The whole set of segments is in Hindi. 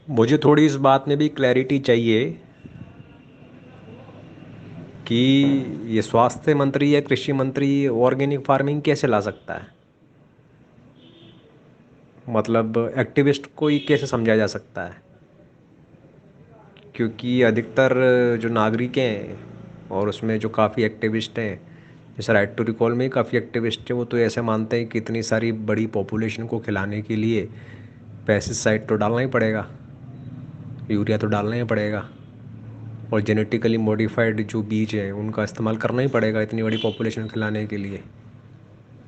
मुझे थोड़ी इस बात में भी क्लैरिटी चाहिए कि ये स्वास्थ्य मंत्री या कृषि मंत्री ऑर्गेनिक फार्मिंग कैसे ला सकता है। मतलब एक्टिविस्ट को ही कैसे समझाया जा सकता है, क्योंकि अधिकतर जो नागरिक हैं और उसमें जो काफ़ी एक्टिविस्ट हैं, जैसे राइट टू रिकॉल में ही काफ़ी एक्टिविस्ट हैं, वो तो ऐसे मानते हैं कि इतनी सारी बड़ी पॉपुलेशन को खिलाने के लिए पेस्टिसाइड तो डालना ही पड़ेगा, यूरिया तो डालना ही पड़ेगा, और जेनेटिकली मॉडिफाइड जो बीज हैं उनका इस्तेमाल करना ही पड़ेगा इतनी बड़ी पॉपुलेशन खिलाने के लिए।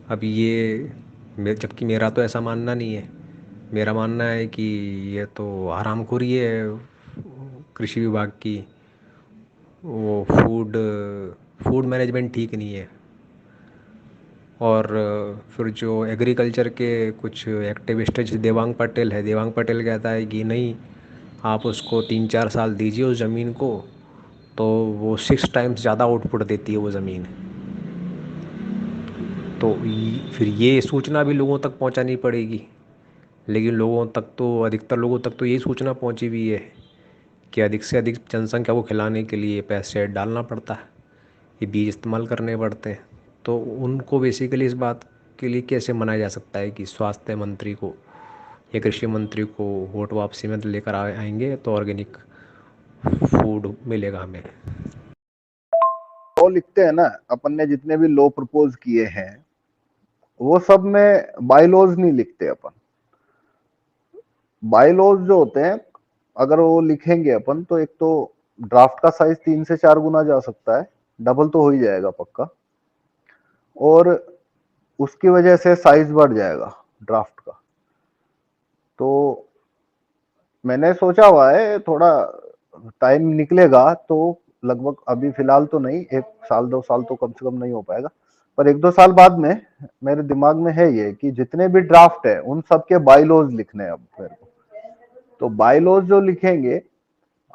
अब ये जबकि मेरा तो ऐसा मानना नहीं है। मेरा मानना है कि ये तो हरामखोरी है कृषि विभाग की। वो फूड मैनेजमेंट ठीक नहीं है। और फिर जो एग्रीकल्चर के कुछ एक्टिविस्ट है, जैसे देवांग पटेल है, देवांग पटेल कहता है कि नहीं, आप उसको 3-4 साल दीजिए उस ज़मीन को, तो वो 6 टाइम्स ज़्यादा आउटपुट देती है वो ज़मीन। तो फिर ये सूचना भी लोगों तक पहुंचानी पड़ेगी। लेकिन लोगों तक तो, अधिकतर लोगों तक तो यही सूचना पहुंची भी है कि अधिक से अधिक जनसंख्या को खिलाने के लिए पेस्टिसाइड डालना पड़ता है, ये बीज इस्तेमाल करने पड़ते हैं। तो उनको बेसिकली इस बात के लिए कैसे मनाया जा सकता है कि स्वास्थ्य मंत्री को या कृषि मंत्री को वोट वापसी में लेकर आएंगे तो ऑर्गेनिक फूड मिलेगा हमें। वो लिखते हैं ना, अपन ने जितने भी लॉ प्रपोज किए हैं वो सब में बायलॉज नहीं लिखते अपन। बायलॉज जो होते हैं, अगर वो लिखेंगे अपन तो एक तो ड्राफ्ट का साइज 3 से 4 गुना जा सकता है, डबल तो हो ही जाएगा पक्का, और उसकी वजह से साइज बढ़ जाएगा ड्राफ्ट का। तो मैंने सोचा हुआ है, थोड़ा टाइम निकलेगा तो, लगभग अभी फिलहाल तो नहीं, 1 साल 2 साल तो कम से कम नहीं हो पाएगा, पर 1-2 साल बाद में मेरे दिमाग में है ये कि जितने भी ड्राफ्ट है उन सबके बायलॉज लिखने हैं अब मेरे को। तो बायलॉज जो लिखेंगे,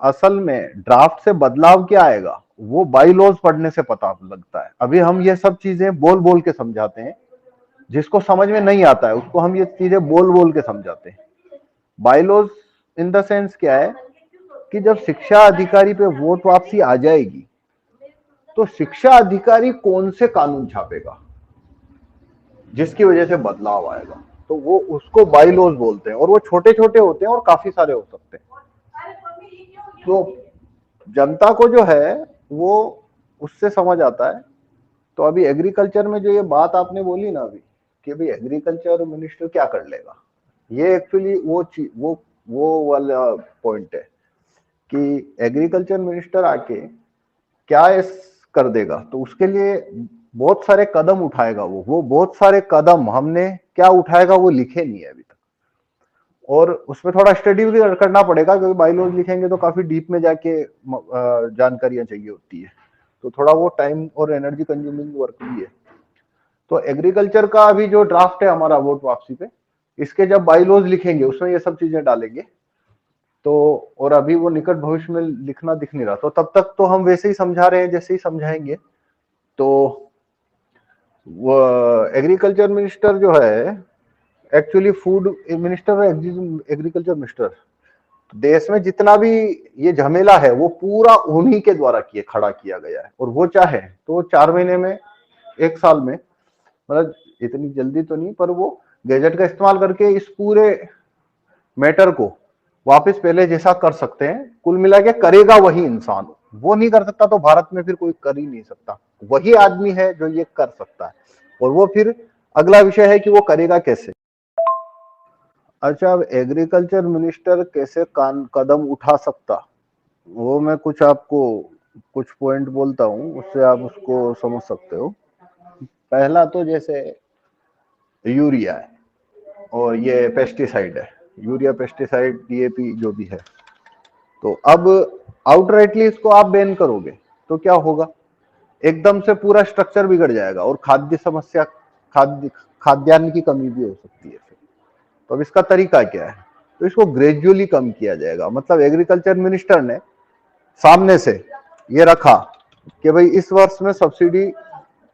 असल में ड्राफ्ट से बदलाव क्या आएगा वो बायलॉज पढ़ने से पता लगता है। अभी हम ये सब चीजें बोल बोल के समझाते हैं, जिसको समझ में नहीं आता है उसको हम ये चीजें बोल बोल के समझाते हैं। बायलॉज इन द सेंस क्या है कि जब शिक्षा अधिकारी पे वोट वापसी आ जाएगी तो शिक्षा अधिकारी कौन से कानून छापेगा जिसकी वजह से बदलाव आएगा, तो वो उसको बायलॉज बोलते हैं, और वो छोटे छोटे होते हैं और काफी सारे हो सकते हैं। तो जनता को जो है वो उससे समझ आता है। तो अभी एग्रीकल्चर में जो ये बात आपने बोली ना अभी, कि भाई एग्रीकल्चर मिनिस्टर क्या कर लेगा, ये एक्चुअली वो चीज, वो वाला पॉइंट है कि एग्रीकल्चर मिनिस्टर आके क्या इस कर देगा, तो उसके लिए बहुत सारे कदम उठाएगा वो बहुत सारे कदम हमने क्या उठाएगा वो लिखे नहीं है अभी तक, और उसमें थोड़ा स्टडी भी करना पड़ेगा, क्योंकि बायलॉज लिखेंगे तो काफी डीप में जाके जानकारियां चाहिए होती है, तो थोड़ा वो टाइम और एनर्जी कंज्यूमिंग वर्क भी है। तो एग्रीकल्चर का अभी जो ड्राफ्ट है हमारा वोट वापसी पे, इसके जब बायलॉज लिखेंगे उसमें ये सब चीजें डालेंगे, तो और अभी वो निकट भविष्य में लिखना दिख नहीं रहा, तो तब तक तो हम वैसे ही समझा रहे हैं जैसे ही समझाएंगे। तो वो एग्रीकल्चर मिनिस्टर जो है, एक्चुअली फूड मिनिस्टर और एग्रीकल्चर मिनिस्टर, देश में जितना भी ये झमेला है वो पूरा उन्हीं के द्वारा खड़ा किया गया है, और वो चाहे तो 4 महीने में, 1 साल में, मतलब इतनी जल्दी तो नहीं, पर वो गैजेट का इस्तेमाल करके इस पूरे मैटर को वापस पहले जैसा कर सकते हैं। कुल मिला के करेगा वही इंसान, वो नहीं कर सकता तो भारत में फिर कोई कर ही नहीं सकता, वही आदमी है जो ये कर सकता है, और वो फिर अगला विषय है कि वो करेगा कैसे। अच्छा, अब एग्रीकल्चर मिनिस्टर कैसे कदम उठा सकता, वो मैं कुछ आपको कुछ पॉइंट बोलता हूँ, उससे आप उसको समझ सकते हो। पहला तो जैसे यूरिया है और ये पेस्टिसाइड है, यूरिया पेस्टिसाइड डीएपी जो भी है, तो अब आउटराइटली इसको आप बैन करोगे तो क्या होगा, एकदम से पूरा स्ट्रक्चर बिगड़ जाएगा और खाद्य समस्या, खाद्यान्न की कमी भी हो सकती है फिर। तो अब इसका तरीका क्या है, तो इसको ग्रेजुअली कम किया जाएगा। मतलब एग्रीकल्चर मिनिस्टर ने सामने से ये रखा कि भाई इस वर्ष में सब्सिडी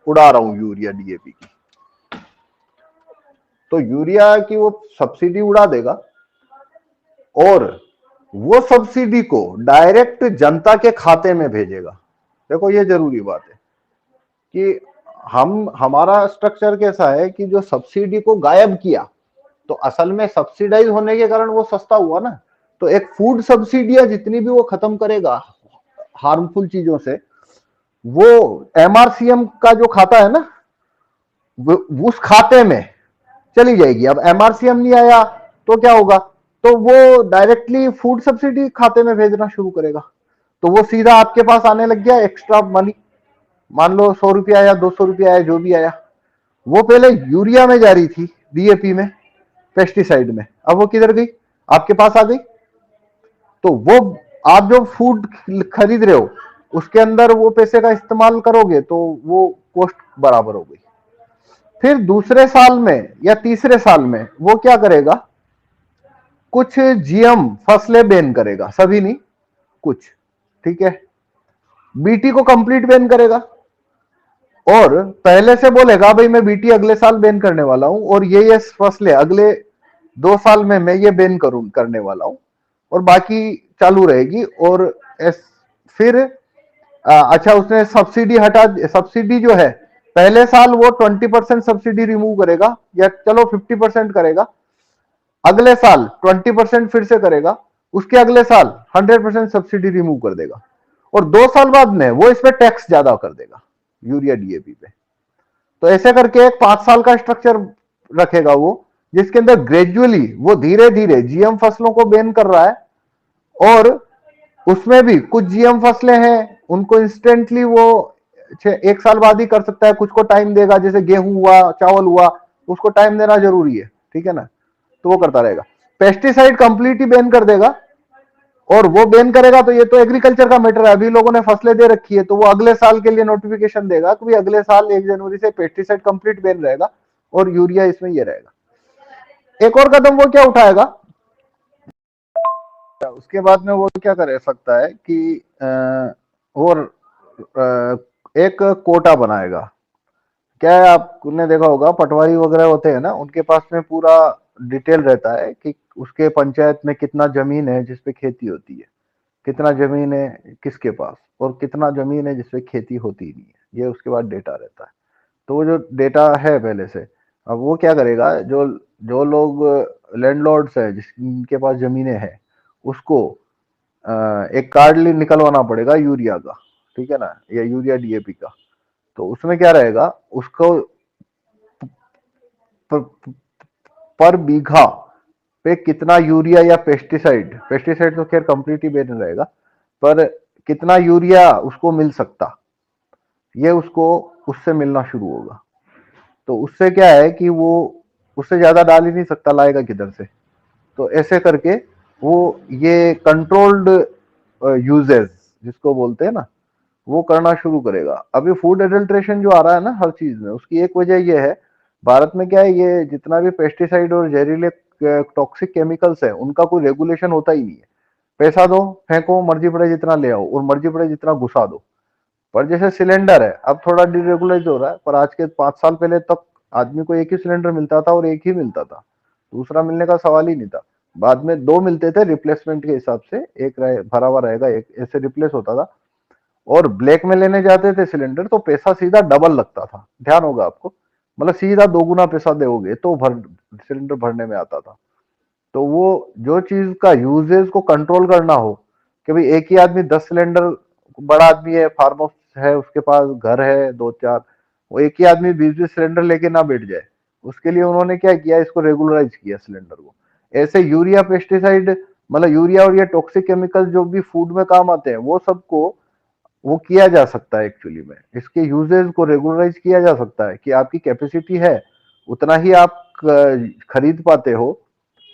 उड़ा रहा हूं यूरिया डीएपी की, तो यूरिया की वो सब्सिडी उड़ा देगा, और वो सब्सिडी को डायरेक्ट जनता के खाते में भेजेगा। देखो ये जरूरी बात है कि हमारा स्ट्रक्चर कैसा है कि जो सब्सिडी को गायब किया, तो असल में सब्सिडाइज होने के कारण वो सस्ता हुआ ना। तो एक फूड सब्सिडियां जितनी भी वो खत्म करेगा हार्मफुल चीजों से, वो एमआरसीएम का जो खाता है ना, उस खाते में चली जाएगी। अब एमआरसीएम नहीं आया तो क्या होगा, तो वो डायरेक्टली फूड सब्सिडी खाते में भेजना शुरू करेगा। तो वो सीधा आपके पास आने लग गया एक्स्ट्रा मनी। मान लो 100 रुपया आया, 200 रुपया आया, जो भी आया, वो पहले यूरिया में जा रही थी, डीएपी में, पेस्टिसाइड में, अब वो किधर गई, आपके पास आ गई। तो वो आप जो फूड खरीद रहे हो उसके अंदर वो पैसे का इस्तेमाल करोगे तो वो कॉस्ट बराबर हो गई। फिर दूसरे साल में या तीसरे साल में वो क्या करेगा, कुछ जीएम फसलें बैन करेगा, सभी नहीं, कुछ, ठीक है। बीटी को कंप्लीट बैन करेगा और पहले से बोलेगा भाई मैं बीटी अगले साल बैन करने वाला हूं और ये फसलें अगले 2 साल में मैं ये बैन करूं करने वाला हूं, और बाकी चालू रहेगी। और फिर अच्छा उसने सब्सिडी हटा, सब्सिडी जो है पहले साल वो 20% सब्सिडी रिमूव करेगा, या चलो 50% करेगा, अगले साल 20% फिर से करेगा, उसके अगले साल 100% सब्सिडी रिमूव कर देगा, और 2 साल बाद में वो इस पे टैक्स ज्यादा कर देगा यूरिया डीएपी पे। तो ऐसे करके एक 5 साल का स्ट्रक्चर रखेगा वो, जिसके अंदर ग्रेजुअली वो धीरे धीरे जीएम फसलों को बैन कर रहा है। और उसमें भी कुछ जीएम फसलें हैं उनको इंस्टेंटली वो 1 साल बाद ही कर सकता है, कुछ को टाइम देगा, जैसे गेहूं हुआ, चावल हुआ, उसको टाइम देना जरूरी है, ठीक है ना। तो वो करता रहेगा। पेस्टिसाइड कंप्लीट ही बैन कर देगा, और वो बैन करेगा तो ये तो एग्रीकल्चर का मैटर है, अभी लोगों ने फसलें दे रखी है, तो वो अगले साल के लिए नोटिफिकेशन देगा कि अगले साल 1 जनवरी से पेस्टिसाइड कंप्लीट बैन रहेगा और यूरिया इसमें ये रहेगा। एक और कदम वो क्या उठाएगा, उसके बाद में वो क्या कर सकता है कि और एक कोटा बनाएगा। क्या है, आपने देखा होगा पटवारी वगैरह होते हैं ना, उनके पास में पूरा डिटेल रहता है कि उसके पंचायत में कितना जमीन है जिसपे खेती होती है, कितना जमीन है किसके पास, और कितना जमीन है जिसपे खेती होती नहीं है, ये उसके बाद डेटा रहता है। तो वो जो डेटा है पहले से, अब वो क्या करेगा, जो जो लोग लैंडलॉर्ड्स है जिनके पास जमीनें हैं, उसको एक कार्ड निकलवाना पड़ेगा यूरिया का, ठीक है ना, या यूरिया डीएपी का। तो उसमें क्या रहेगा, उसको पर, पर बीघा पे कितना यूरिया या पेस्टिसाइड, पेस्टिसाइड तो खैर कंप्लीट ही बैन रहेगा, पर कितना यूरिया उसको मिल सकता, ये उसको उससे मिलना शुरू होगा। तो उससे क्या है कि वो उससे ज्यादा डाल ही नहीं सकता, लाएगा किधर से। तो ऐसे करके वो ये कंट्रोल्ड यूजेस जिसको बोलते हैं ना, वो करना शुरू करेगा। अभी फूड एडल्ट्रेशन जो आ रहा है ना हर चीज में, उसकी एक वजह ये है, भारत में क्या है, ये जितना भी पेस्टिसाइड और जहरीले टॉक्सिक केमिकल्स है उनका कोई रेगुलेशन होता ही नहीं है। पैसा दो, फेंको, मर्जी पड़े जितना ले आओ और मर्जी पड़े जितना घुसा दो। पर जैसे सिलेंडर है अब थोड़ा डिरेगुलाइज हो रहा है, पर आज के 5 साल पहले तक आदमी को एक ही सिलेंडर मिलता था और एक ही मिलता था, दूसरा मिलने का सवाल ही नहीं था। बाद में 2 मिलते थे रिप्लेसमेंट के हिसाब से, एक भरा हुआ रहेगा, एक ऐसे रिप्लेस होता था। और ब्लैक में लेने जाते थे सिलेंडर तो पैसा सीधा डबल लगता था, ध्यान होगा आपको, मतलब सीधा 2 गुना पैसा दोगे तो सिलेंडर भरने में आता था। तो वो जो चीज का यूजेज को कंट्रोल करना हो, कि भाई एक ही आदमी 10 सिलेंडर, बड़ा आदमी है, फार्म हाउस है, उसके पास घर है 2-4, वो एक ही आदमी 20-20 सिलेंडर लेके ना बैठ जाए, उसके लिए उन्होंने क्या किया, इसको रेगुलराइज किया सिलेंडर को। ऐसे यूरिया पेस्टिसाइड, मतलब यूरिया और ये टॉक्सिक केमिकल जो भी फूड में काम आते हैं, वो सबको वो किया जा सकता है एक्चुअली में, इसके यूजेस को रेगुलराइज किया जा सकता है कि आपकी कैपेसिटी है उतना ही आप खरीद पाते हो,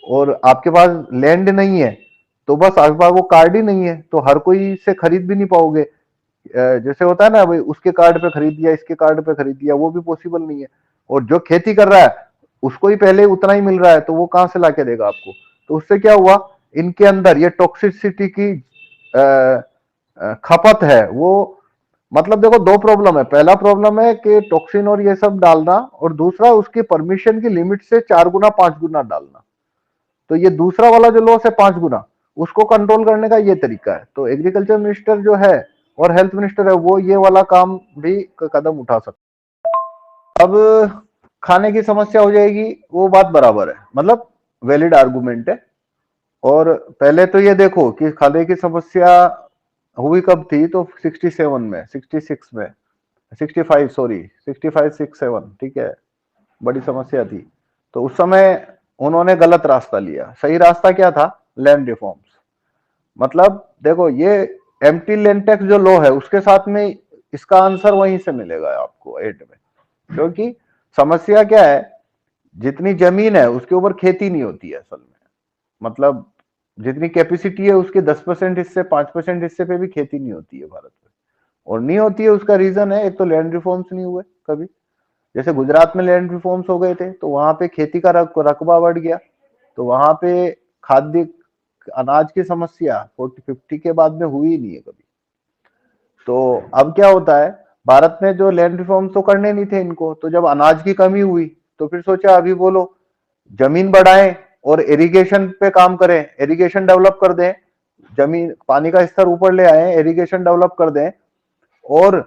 और आपके पास लैंड नहीं है तो बस आपके पास वो कार्ड ही नहीं है, तो हर कोई से खरीद भी नहीं पाओगे। जैसे होता है ना भाई, उसके कार्ड पे खरीद दिया, इसके कार्ड पे खरीद दिया, वो भी पॉसिबल नहीं है। और जो खेती कर रहा है उसको ही पहले उतना ही मिल रहा है, तो वो कहां से लाके देगा आपको। तो उससे क्या हुआ, इनके अंदर ये टॉक्सिसिटी की खपत है वो, मतलब देखो 2 प्रॉब्लम है, पहला प्रॉब्लम है कि टॉक्सिन और ये सब डालना, और दूसरा उसकी परमिशन की लिमिट से 4 गुना 5 गुना डालना। तो ये दूसरा वाला जो लॉस है 5 गुना, उसको कंट्रोल करने का ये तरीका है। तो एग्रीकल्चर मिनिस्टर जो है और हेल्थ मिनिस्टर है वो ये वाला काम भी कदम उठा सकते। अब खाने की समस्या हो जाएगी, वो बात बराबर है, मतलब वैलिड आर्गुमेंट है। और पहले तो ये देखो कि खाने की समस्या हुई कब थी, तो 67 में, 66 में, 65, सॉरी 65 67, ठीक है, बड़ी समस्या थी। तो उस समय उन्होंने गलत रास्ता लिया। सही रास्ता क्या था? Land reforms. मतलब देखो ये एम्प्टी लैंड टैक्स जो लॉ है उसके साथ में इसका आंसर वहीं से मिलेगा आपको एंड में। क्योंकि समस्या क्या है, जितनी जमीन है उसके ऊपर खेती नहीं होती है असल में। मतलब जितनी कैपेसिटी है उसके 10% हिस्से, 5% हिस्से पे भी खेती नहीं होती है भारत में। और नहीं होती है उसका रीजन है, एक तो लैंड रिफॉर्म्स नहीं हुए कभी। जैसे गुजरात में लैंड रिफॉर्म्स हो गए थे तो वहां पे खेती का रकबा बढ़ गया, तो वहां पे खाद्य अनाज की समस्या 40-50 के बाद में हुई नहीं है कभी। तो अब क्या होता है, भारत में जो लैंड रिफॉर्म्स तो करने नहीं थे इनको, तो जब अनाज की कमी हुई तो फिर सोचा अभी बोलो जमीन बढ़ाएं और इरिगेशन पे काम करें, इरिगेशन डेवलप कर दें, जमीन पानी का स्तर ऊपर ले आए, इरिगेशन डेवलप कर दें और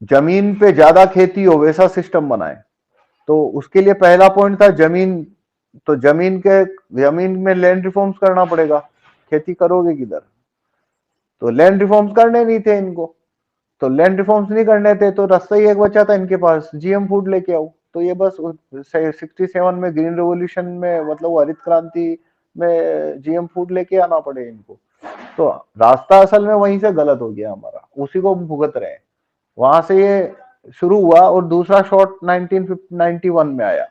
जमीन पे ज्यादा खेती हो वैसा सिस्टम बनाए। तो उसके लिए पहला पॉइंट था जमीन। तो जमीन में लैंड रिफॉर्म्स करना पड़ेगा, खेती करोगे किधर? तो लैंड रिफॉर्म्स करने नहीं थे इनको। तो लैंड रिफॉर्म्स नहीं करने थे तो रास्ता ही एक बचा था इनके पास, जीएम फूड लेके आओ। तो ये बस 67 में ग्रीन रेवोल्यूशन में, मतलब वो हरित क्रांति में जीएम फूड लेके आना पड़े इनको। तो रास्ता असल में वहीं से गलत हो गया हमारा, उसी को भुगत रहे हैं। वहां से ये शुरू हुआ और दूसरा शॉट 1991 में आया,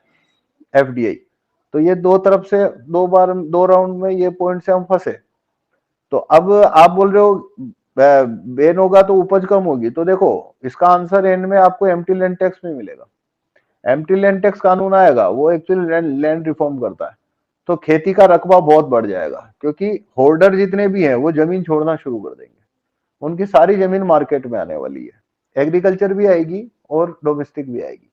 एफडीआई। तो ये दो तरफ से, दो बार, दो राउंड में ये पॉइंट से हम फंसे। तो अब आप बोल रहे हो बैन होगा तो उपज कम होगी, तो देखो इसका आंसर एंड में आपको एम्प्टी लैंड टैक्स में मिलेगा। एम्प्टी लैंड टैक्स कानून आएगा, वो एक्चुअली लैंड रिफॉर्म करता है। तो खेती का रकबा बहुत बढ़ जाएगा, क्योंकि होल्डर जितने भी हैं वो जमीन छोड़ना शुरू कर देंगे। उनकी सारी जमीन मार्केट में आने वाली है, एग्रीकल्चर भी आएगी और डोमेस्टिक भी आएगी।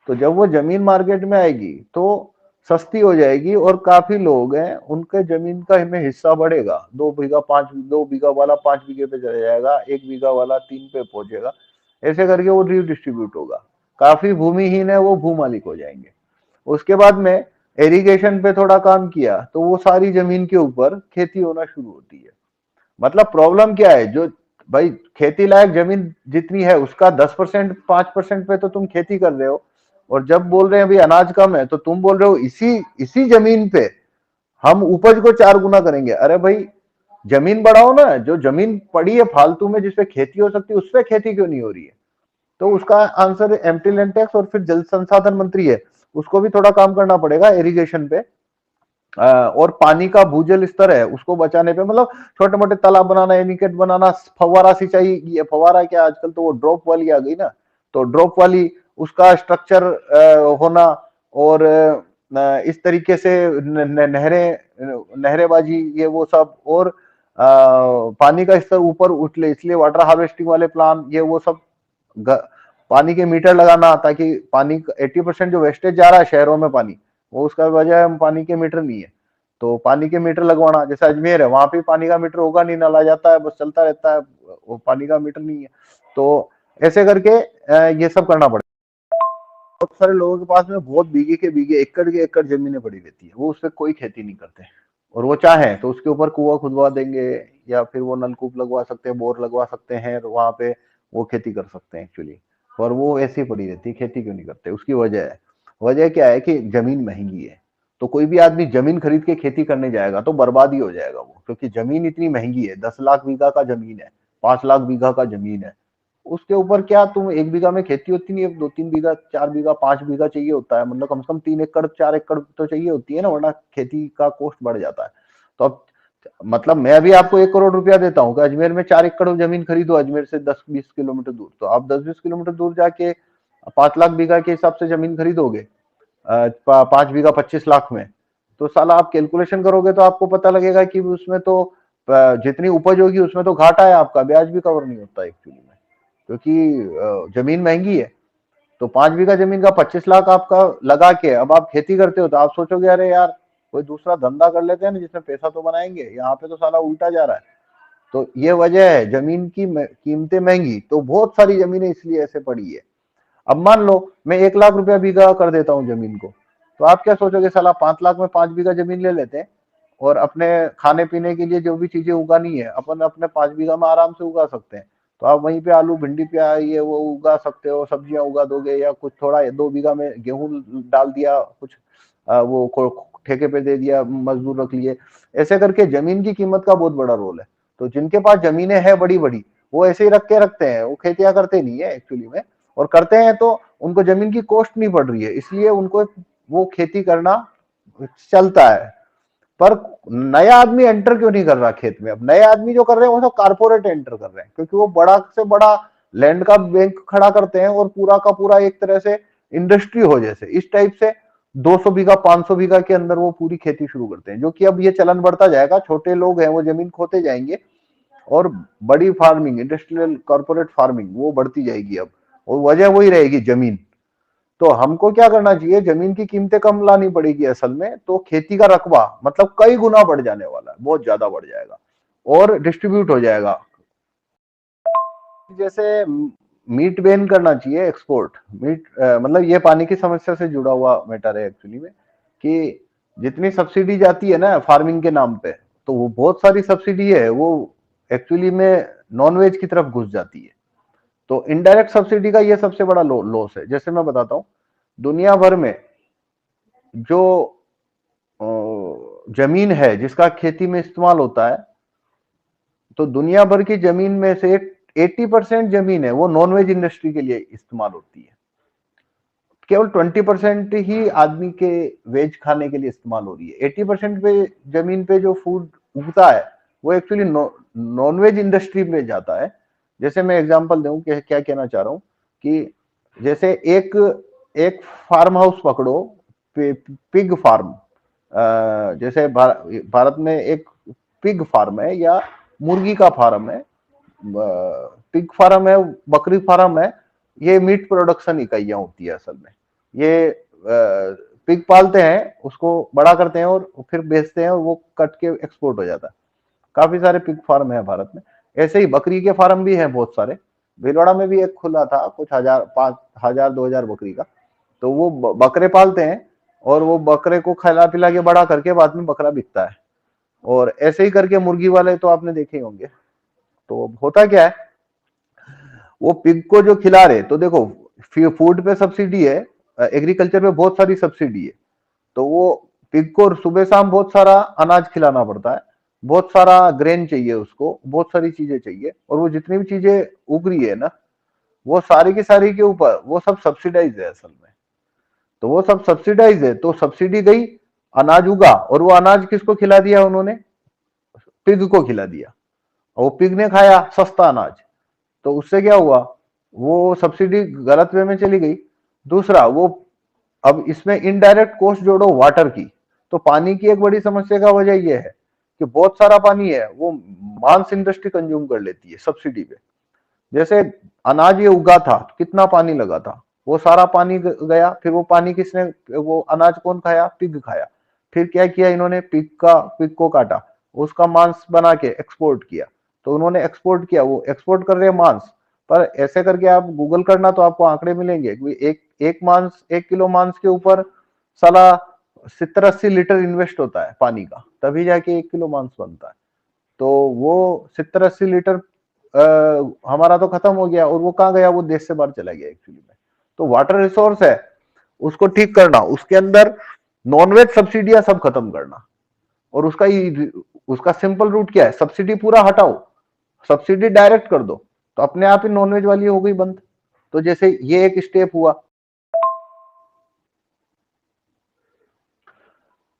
तो जब वो जमीन मार्केट में आएगी तो सस्ती हो जाएगी और काफी लोग हैं उनके जमीन का में हिस्सा बढ़ेगा। 2 बीघा 5, 2 बीघा वाला 5 बीघे पे चला जाएगा, 1 बीघा वाला 3 पे पहुंचेगा। ऐसे करके वो रीडिस्ट्रीब्यूट होगा। काफी भूमिहीन है वो भूमालिक हो जाएंगे। उसके बाद में इरिगेशन पे थोड़ा काम किया तो वो सारी जमीन के ऊपर खेती होना शुरू होती है। मतलब प्रॉब्लम क्या है, जो भाई खेती लायक जमीन जितनी है उसका 10%, 5% पे तो तुम खेती कर रहे हो। और जब बोल रहे हैं भाई अनाज कम है तो तुम बोल रहे हो इसी इसी जमीन पे हम उपज को 4 गुना करेंगे। अरे भाई जमीन बढ़ाओ ना, जो जमीन पड़ी है फालतू में जिसपे खेती हो सकती है उस पर खेती क्यों नहीं हो रही है? तो उसका आंसर एम्प्टी लैंड टैक्स। और फिर जल संसाधन मंत्री है, उसको भी थोड़ा काम करना पड़ेगा इरिगेशन पे। और पानी का भूजल स्तर है उसको बचाने पे, मतलब छोटे मोटे तालाब बनाना, एनीकट बनाना, फव्वारा सिंचाई। ये फव्वारा क्या, आजकल तो वो ड्रॉप वाली आ गई ना, तो ड्रॉप वाली उसका स्ट्रक्चर होना। और इस तरीके से नहरेबाजी, ये वो सब। और पानी का स्तर ऊपर उठ ले इसलिए वाटर हार्वेस्टिंग वाले प्लान, ये वो सब। पानी के मीटर लगाना ताकि पानी 80% जो वेस्टेज जा रहा है शहरों में पानी, वो उसका वजह है पानी के मीटर नहीं है। तो पानी के मीटर लगवाना, जैसे अजमेर है वहां पे पानी का मीटर होगा नहीं, नाला जाता है बस चलता रहता है, वो पानी का मीटर नहीं है। तो ऐसे करके ये सब करना पड़ेगा। बहुत सारे लोगों के पास में बहुत बीघे के बीघे, एकड़ के एकड़ जमीनें पड़ी रहती है, वो उस पर कोई खेती नहीं करते। और वो चाहे तो उसके ऊपर कुआं खुदवा देंगे, या फिर वो नलकूप लगवा सकते हैं, बोर लगवा सकते हैं, वहां पे वो खेती कर सकते हैं एक्चुअली। और वो ऐसी पड़ी रहती है, खेती क्यों नहीं करते? उसकी वजह है, वजह क्या है कि जमीन महंगी है। तो कोई भी आदमी जमीन खरीद के खेती करने जाएगा तो बर्बादी हो जाएगा वो, क्योंकि जमीन इतनी महंगी है। 10 लाख बीघा का जमीन है, 5 लाख बीघा का जमीन है। उसके ऊपर क्या तुम 1 बीघा में खेती होती नहीं है, 2-3 बीघा, 4 बीघा, 5 बीघा चाहिए होता है, मतलब कम से कम 3 एकड़, 4 एकड़ तो चाहिए होती है ना, वरना खेती का कॉस्ट बढ़ जाता है। तो अब मतलब मैं अभी आपको 1 करोड़ रुपया देता हूँ कि अजमेर में 4 एकड़ जमीन खरीदो, अजमेर से 10-20 किलोमीटर दूर। तो आप 10-20 किलोमीटर दूर जाके 5 लाख बीघा के हिसाब से जमीन खरीदोगे, 5 बीघा 25 लाख में। तो साला आप कैलकुलेशन करोगे तो आपको पता लगेगा कि उसमें तो जितनी उपज होगी उसमें तो घाटा है, आपका ब्याज भी कवर नहीं होता एक्चुअली में, क्योंकि जमीन महंगी है। तो 5 बीघा जमीन का 25 लाख आपका लगा के अब आप खेती करते हो तो आप सोचोगे अरे यार कोई दूसरा धंधा कर लेते हैं ना जिसमें पैसा तो बनाएंगे, यहाँ पे तो साला उल्टा जा रहा है। तो ये वजह है जमीन की कीमतें महंगी, तो बहुत सारी जमीनें इसलिए ऐसे पड़ी है। अब मान लो मैं 1 लाख रुपया बीघा कर देता हूँ जमीन को, तो आप क्या सोचोगे, साला 5 लाख में 5 बीघा जमीन ले लेते हैं और अपने खाने पीने के लिए जो भी चीजें उगानी है अपन अपने 5 बीघा में आराम से उगा सकते हैं। तो आप वहीं पे आलू भिंडी प्याज ये वो उगा सकते हो, सब्जियां उगा दोगे, या कुछ थोड़ा 2 बीघा में गेहूं डाल दिया, कुछ ठेके पे दे दिया, मजदूर रख लिए। ऐसे करके जमीन की कीमत का बहुत बड़ा रोल है। तो जिनके पास जमीनें हैं बड़ी बड़ी, वो ऐसे ही रख के रखते हैं, वो खेतियां करते नहीं है एक्चुअली में, और करते हैं तो उनको जमीन की कॉस्ट नहीं पड़ रही है, इसलिए उनको वो खेती करना चलता है। पर नया आदमी एंटर क्यों नहीं कर रहा खेत में? अब नए आदमी जो कर रहे हैं वो तो कारपोरेट एंटर कर रहे हैं, क्योंकि वो बड़ा से बड़ा लैंड का बैंक खड़ा करते हैं और पूरा का पूरा एक तरह से इंडस्ट्री हो जैसे, इस टाइप से 200 बीघा 500 बीघा के अंदर वो पूरी खेती शुरू करते हैं, जो कि अब ये चलन बढ़ता जाएगा, छोटे लोग हैं वो जमीन खोते जाएंगे और बड़ी फार्मिंग, इंडस्ट्रियल कॉर्पोरेट फार्मिंग वो बढ़ती जाएगी अब, और वजह वही रहेगी जमीन। तो हमको क्या करना चाहिए, जमीन की कीमतें कम लानी पड़ेगी असल में, तो खेती का रकबा मतलब कई गुना बढ़ जाने वाला है, बहुत ज्यादा बढ़ जाएगा और डिस्ट्रीब्यूट हो जाएगा। जैसे मीट बैन करना चाहिए, एक्सपोर्ट मीट, मतलब ये पानी की समस्या से जुड़ा हुआ मैटर है एक्चुअली में, कि जितनी सब्सिडी जाती है ना फार्मिंग के नाम पे, तो वो बहुत सारी सब्सिडी है वो एक्चुअली में नॉन वेज की तरफ घुस जाती है। तो इनडायरेक्ट सब्सिडी का ये सबसे बड़ा लॉस है। जैसे मैं बताता हूँ, दुनिया भर में जो जमीन है जिसका खेती में इस्तेमाल होता है, तो दुनिया भर की जमीन में से 80% जमीन है वो नॉनवेज इंडस्ट्री के लिए इस्तेमाल होती है। केवल 20% ही आदमी के वेज खाने के लिए इस्तेमाल हो रही है। 80% पे जमीन पे जो फूड उगता है वो एक्चुअली नॉनवेज इंडस्ट्री में जाता है। जैसे मैं एग्जांपल दूं कि क्या कहना चाह रहा हूँ, कि जैसे एक एक फार्म हाउस पकड़ो, पिग फार्म, जैसे भारत में एक पिग फार्म है या मुर्गी का फार्म है, पिग फार्म है, बकरी फार्म है, ये मीट प्रोडक्शन इकाइयां होती है असल में। ये पिग पालते हैं, उसको बड़ा करते हैं और फिर बेचते हैं और वो कट के एक्सपोर्ट हो जाता है। काफी सारे पिग फार्म है भारत में। ऐसे ही बकरी के फार्म भी हैं बहुत सारे। भीलवाड़ा में भी एक खुला था, कुछ हजार, 5,000 2,000 बकरी का। तो वो बकरे पालते हैं और वो बकरे को खिला पिला के बड़ा करके बाद में बकरा बिकता है। और ऐसे ही करके मुर्गी वाले तो आपने देखे ही होंगे। तो होता क्या है, वो पिग को जो खिला रहे, तो देखो फूड पे सब्सिडी है, एग्रीकल्चर पे बहुत सारी सब्सिडी है, तो वो पिग को सुबह शाम बहुत सारा अनाज खिलाना पड़ता है, बहुत सारा ग्रेन चाहिए उसको, बहुत सारी चीजें चाहिए, और वो जितनी भी चीजें उग रही है ना, वो सारी की सारी के ऊपर वो सब सब्सिडाइज है असल में। तो वो सब सब्सिडाइज है, तो सब्सिडी गई, अनाज उगा, और वो अनाज किसको खिला दिया उन्होंने? पिग को खिला दिया। और वो पिग ने खाया सस्ता अनाज, तो उससे क्या हुआ, वो सब्सिडी गलत वे में चली गई। दूसरा, वो अब इसमें इनडायरेक्ट कॉस्ट जोड़ो वाटर की, तो पानी की एक बड़ी समस्या का वजह यह है कि बहुत सारा पानी है वो मांस इंडस्ट्री कंज्यूम कर लेती है सब्सिडी पे। जैसे अनाज ये उगा था, कितना पानी लगा था, वो सारा पानी गया, फिर वो पानी किसने, वो अनाज कौन खाया? पिग खाया। फिर क्या किया इन्होंने, पिग को काटा, उसका मांस बना के एक्सपोर्ट किया। तो उन्होंने एक्सपोर्ट किया, वो एक्सपोर्ट कर रहे हैं मांस। पर ऐसे करके आप गूगल करना तो आपको आंकड़े मिलेंगे कि एक किलो मांस के ऊपर साला 70-80 लीटर इन्वेस्ट होता है पानी का, तभी जाके 1 किलो मांस बनता है। तो वो 70-80 लीटर हमारा तो खत्म हो गया, और वो कहाँ गया? वो देश से बाहर चला गया एक्चुअली में। तो वाटर रिसोर्स है, उसको ठीक करना, उसके अंदर नॉनवेज सब्सिडियां सब खत्म करना, और उसका सिंपल रूट क्या है? सब्सिडी पूरा हटाओ, सब्सिडी डायरेक्ट कर दो, तो अपने आप ही नॉनवेज वाली हो गई बंद। तो जैसे ये एक स्टेप हुआ।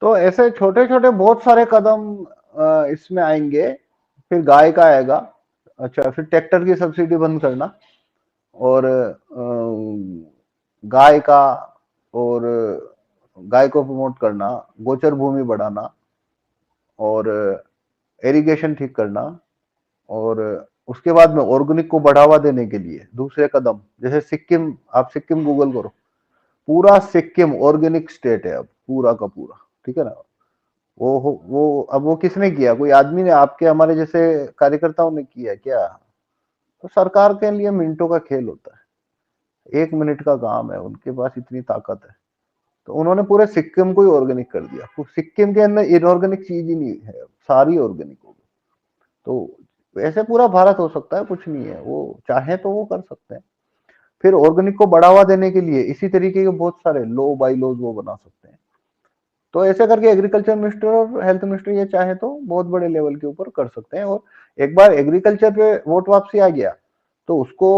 तो ऐसे छोटे छोटे बहुत सारे कदम इसमें आएंगे। फिर गाय का आएगा। अच्छा, फिर ट्रैक्टर की सब्सिडी बंद करना, और गाय का, और गाय को प्रमोट करना, गोचर भूमि बढ़ाना, और इरिगेशन ठीक करना, और उसके बाद में ऑर्गेनिक को बढ़ावा देने के लिए दूसरे कदम, जैसे सिक्किम, आप सिक्किम गूगल करो, पूरा सिक्किम ऑर्गेनिक स्टेट है अब, पूरा का पूरा, ठीक है ना। वो अब वो किसने किया? कोई आदमी ने, आपके हमारे जैसे कार्यकर्ताओं ने किया क्या? तो सरकार के लिए मिनटों का खेल होता है, 1 मिनट का काम है, उनके पास इतनी ताकत है। तो उन्होंने पूरे सिक्किम को ही ऑर्गेनिक कर दिया। सिक्किम के अंदर इनऑर्गेनिक चीज ही नहीं है, सारी ऑर्गेनिक हो गई। तो ऐसे पूरा भारत हो सकता है, कुछ नहीं है, वो चाहे तो वो कर सकते हैं। फिर ऑर्गेनिक को बढ़ावा देने के लिए इसी तरीके के बहुत सारे लॉ बाई लॉज वो बना सकते हैं। तो ऐसे करके एग्रीकल्चर मिनिस्टर और हेल्थ मिनिस्टर ये चाहे तो बहुत बड़े लेवल के ऊपर कर सकते हैं। और एक बार एग्रीकल्चर पे वोट वापसी आ गया तो उसको,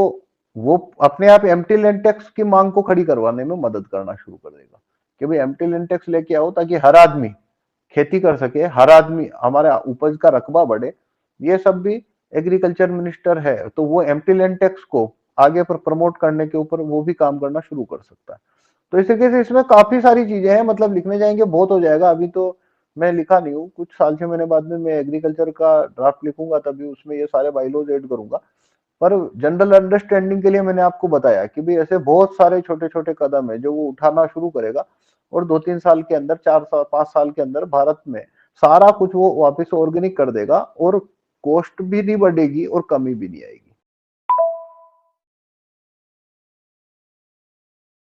वो अपने आप एम्प्टी लैंड टैक्स की मांग को खड़ी करवाने में मदद करना शुरू कर देगा कि भाई एम्प्टी लैंड टैक्स लेके आओ ताकि हर आदमी खेती कर सके, हर आदमी, हमारा उपज का रकबा बढ़े। ये सब भी एग्रीकल्चर मिनिस्टर है तो वो एम्प्टी लैंड टैक्स को आगे पर प्रमोट करने के ऊपर वो भी काम करना शुरू कर सकता है। तो इस तरीके से इसमें काफी सारी चीजें हैं, मतलब लिखने जाएंगे बहुत हो जाएगा। अभी तो मैं लिखा नहीं हूँ, कुछ साल से मैंने, बाद में मैं एग्रीकल्चर का ड्राफ्ट लिखूंगा तभी उसमें ये सारे बाइलॉज ऐड करूंगा। पर जनरल अंडरस्टैंडिंग के लिए मैंने आपको बताया कि भाई ऐसे बहुत सारे छोटे छोटे कदम है जो वो उठाना शुरू करेगा, और 2-3 साल के अंदर, 4 साल 5 साल के अंदर भारत में सारा कुछ वो वापस ऑर्गेनिक कर देगा, और कॉस्ट भी नहीं बढ़ेगी और कमी भी नहीं आएगी।